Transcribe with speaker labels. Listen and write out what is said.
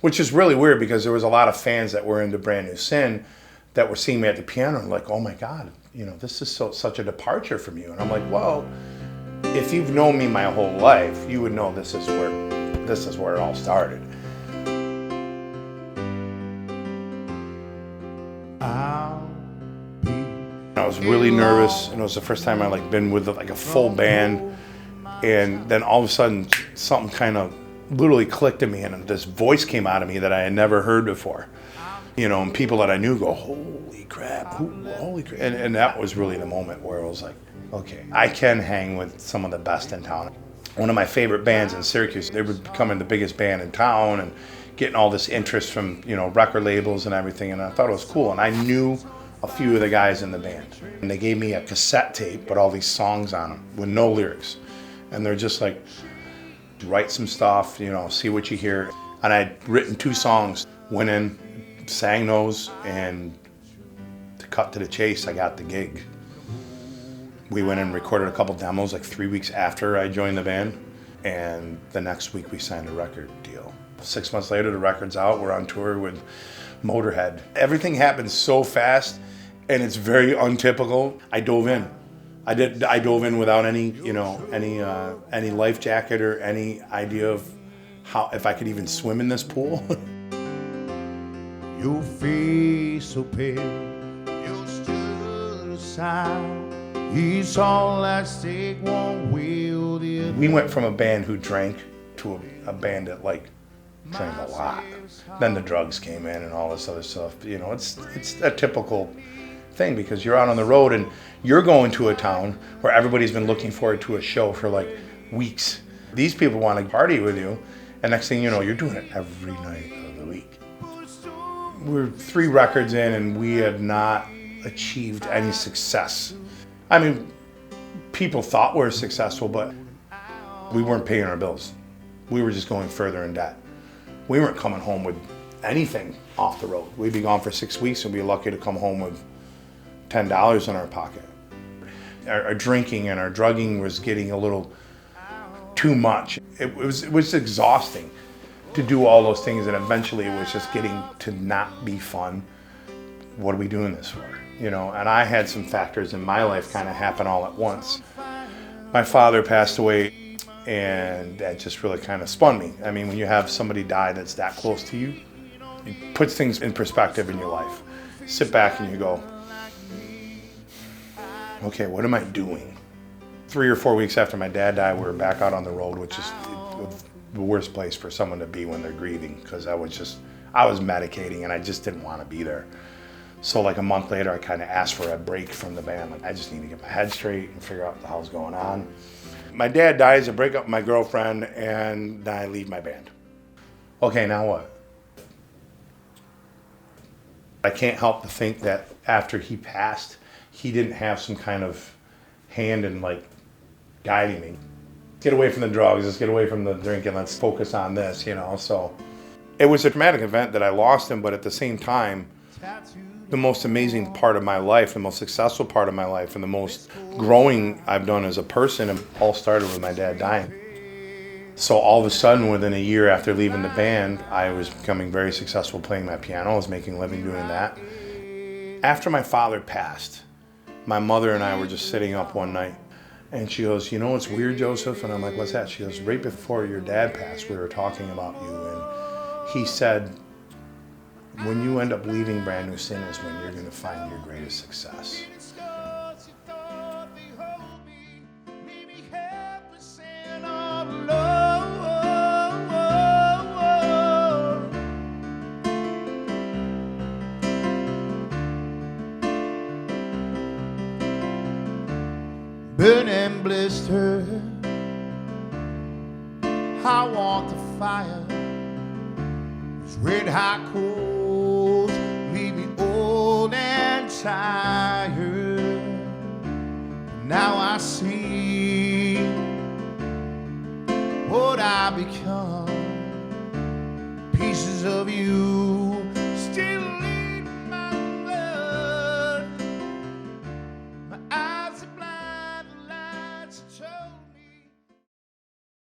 Speaker 1: which is really weird because there was a lot of fans that were into Brand New Sin that were seeing me at the piano and like, oh my God, this is such a departure from you. And I'm like, well, if you've known me my whole life, you would know this is where it all started. I was really nervous, and it was the first time I been with a full band, and then all of a sudden something kind of literally clicked in me, and this voice came out of me that I had never heard before. And people that I knew go, holy crap, holy crap. And that was really the moment where it was like, okay, I can hang with some of the best in town. One of my favorite bands in Syracuse, they were becoming the biggest band in town and getting all this interest from, record labels and everything. And I thought it was cool. And I knew a few of the guys in the band. And they gave me a cassette tape with all these songs on them with no lyrics. And they're just like, write some stuff, see what you hear. And I'd written 2 songs, went in, sang those, and to cut to the chase, I got the gig. We went and recorded a couple demos 3 weeks after I joined the band, and the next week we signed a record deal. 6 months later, the record's out. We're on tour with Motorhead. Everything happened so fast, and it's very untypical. I dove in. I dove in without any life jacket or any idea of if I could even swim in this pool.
Speaker 2: Your face so pale, you stood aside. It's all I take one wheel.
Speaker 1: We went from a band who drank to a band that drank a lot. Then the drugs came in and all this other stuff. It's a typical thing because you're out on the road and you're going to a town where everybody's been looking forward to a show for weeks. These people want to party with you, and next thing you know, you're doing it every night of the week. We're 3 records in and we had not achieved any success. I mean, people thought we were successful, but we weren't paying our bills. We were just going further in debt. We weren't coming home with anything off the road. We'd be gone for 6 weeks and be lucky to come home with $10 in our pocket. Our drinking and our drugging was getting a little too much. It was exhausting to do all those things, and eventually it was just getting to not be fun. What are we doing this for? And I had some factors in my life kind of happen all at once. My father passed away, and that just really kind of spun me. I mean, when you have somebody die that's that close to you, it puts things in perspective in your life. Sit back and you go, okay, what am I doing? 3 or 4 weeks after my dad died, we were back out on the road, which is the worst place for someone to be when they're grieving, because I was medicating and I just didn't want to be there. So a month later, I kind of asked for a break from the band. I just need to get my head straight and figure out what the hell's going on. My dad dies, I break up with my girlfriend, and then I leave my band. Okay, now what? I can't help but think that after he passed, he didn't have some kind of hand in guiding me. Get away from the drugs, let's get away from the drinking, let's focus on this, So it was a traumatic event that I lost him, but at the same time, the most amazing part of my life, the most successful part of my life, and the most growing I've done as a person, it all started with my dad dying. So all of a sudden, within a year after leaving the band, I was becoming very successful playing my piano. I was making a living doing that. After my father passed, my mother and I were just sitting up one night, and she goes, what's weird, Joseph? And I'm like, what's that? She goes, right before your dad passed, we were talking about you, and he said, when you end up leaving Brand New Sin is when you're going to find your greatest success.
Speaker 2: Burning blister, I want the fire. It's red hot coals leave me old and tired. Now I see what I become. Pieces of you